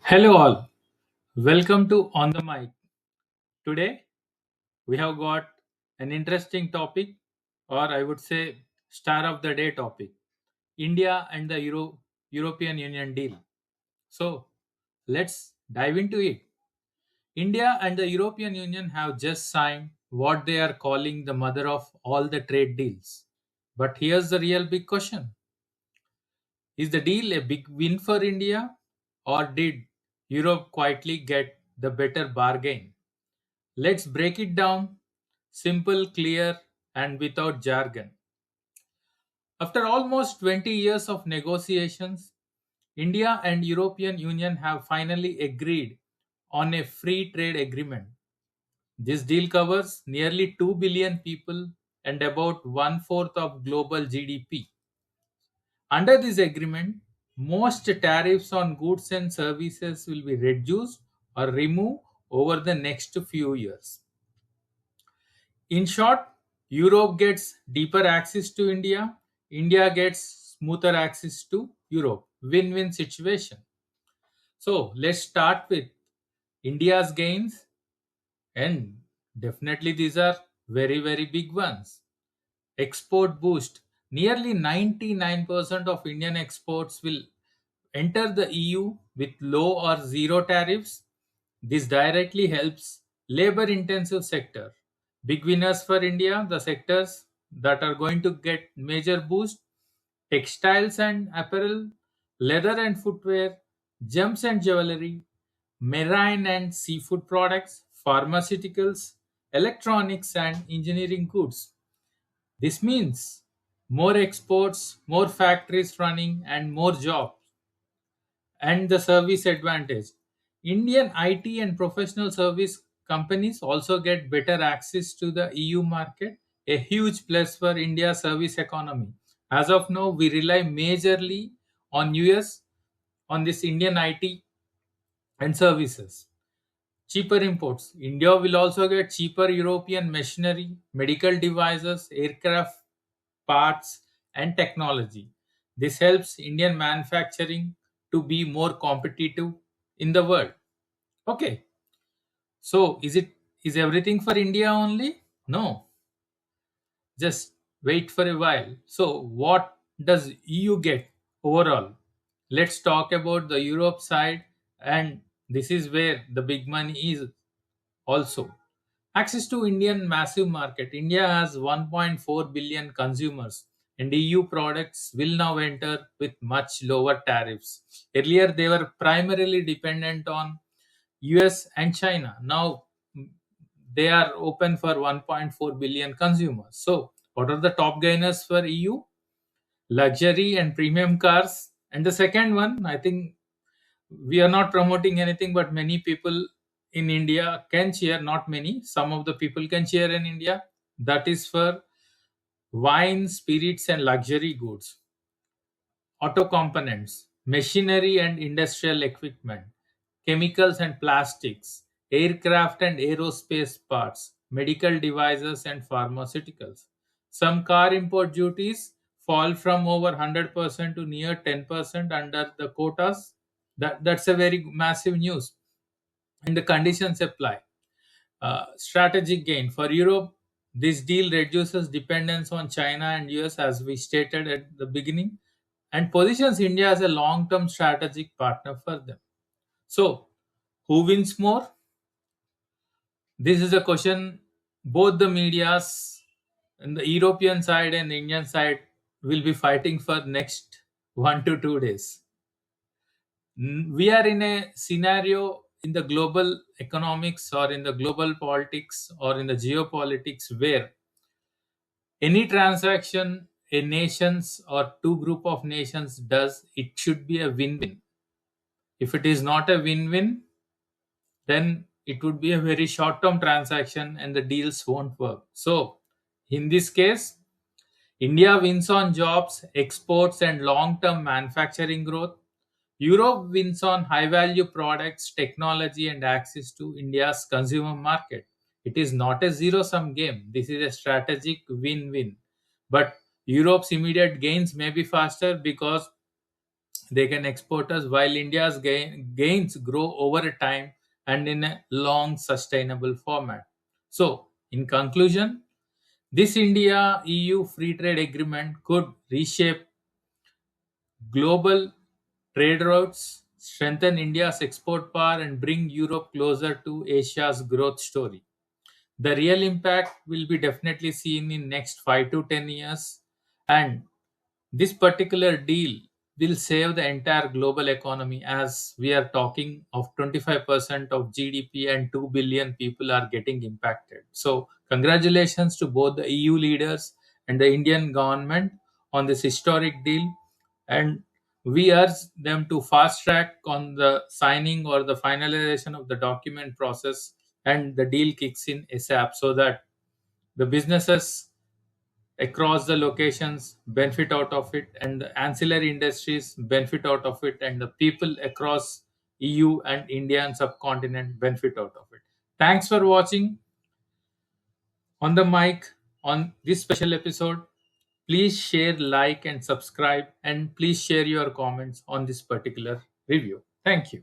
Hello, all. Welcome to On the Mic. Today, we have got an interesting topic, or I would say, star of the day topic, India and the European Union deal. So, let's dive into it. India and the European Union have just signed what they are calling the mother of all the trade deals. But here's the real big question. Is the deal a big win for India, or did Europe quietly get the better bargain? Let's break it down simple, clear, and without jargon. After almost 20 years of negotiations, India and European Union have finally agreed on a free trade agreement. This deal covers nearly 2 billion people and about one fourth of global GDP. Under this agreement, most tariffs on goods and services will be reduced or removed over the next few years. In short, Europe gets deeper access to India, India gets smoother access to Europe. Win win situation. So let's start with India's gains, and definitely these are very, very big ones. Export boost. Nearly 99% of Indian exports will enter the EU with low or zero tariffs. This directly helps labor intensive sector. Big winners for India, the sectors that are going to get major boost: textiles and apparel, leather and footwear, gems and jewelry, marine and seafood products, pharmaceuticals, electronics and engineering goods. This means more exports, more factories running, and more jobs. And the service advantage. Indian IT and professional service companies also get better access to the EU market, a huge plus for India's service economy. As of now, we rely majorly on US, on this Indian IT and services. Cheaper imports. India will also get cheaper European machinery, medical devices, aircraft parts, and technology. This helps Indian manufacturing to be more competitive in the world. Okay, so is everything for India only? No, just wait for a while. So what does EU get overall? Let's talk about the Europe side, and this is where the big money is also. Access to Indian massive market. India has 1.4 billion consumers, and EU products will now enter with much lower tariffs. Earlier they were primarily dependent on US and China. Now they are open for 1.4 billion consumers. So what are the top gainers for EU? Luxury and premium cars. And the second one, I think we are not promoting anything, but many people in India can cheer. Not many, some of the people can cheer in India. That is for wine, spirits, and luxury goods. Auto components, machinery and industrial equipment, chemicals and plastics, aircraft and aerospace parts, medical devices, and pharmaceuticals. Some car import duties fall from over 100% to near 10% under the quotas. That's a very massive news. And the conditions apply. Strategic gain for Europe. This deal reduces dependence on China and US, as we stated at the beginning, and positions India as a long term strategic partner for them. So, who wins more? This is a question both the medias and the European side and the Indian side will be fighting for next 1 to 2 days. We are in a scenario in the global economics or in the global politics or in the geopolitics where any transaction a nations or two group of nations does, it should be a win-win. If it is not a win-win, then it would be a very short-term transaction and the deals won't work. So in this case, India wins on jobs, exports, and long-term manufacturing growth. Europe wins on high value products, technology, and access to India's consumer market. It is not a zero sum game. This is a strategic win win. But Europe's immediate gains may be faster because they can export us while India's gains grow over a time and in a long sustainable format. So, in conclusion, this India EU free trade agreement could reshape global trade routes, strengthen India's export power, and bring Europe closer to Asia's growth story. The real impact will be definitely seen in next 5 to 10 years, and this particular deal will save the entire global economy, as we are talking of 25% of GDP and 2 billion people are getting impacted. So, congratulations to both the EU leaders and the Indian government on this historic deal. And we urge them to fast track on the signing or the finalization of the document process, and the deal kicks in ASAP so that the businesses across the locations benefit out of it, and the ancillary industries benefit out of it, and the people across EU and Indian subcontinent benefit out of it. Thanks for watching on the mic on this special episode. Please share, like, and subscribe, and please share your comments on this particular review. Thank you.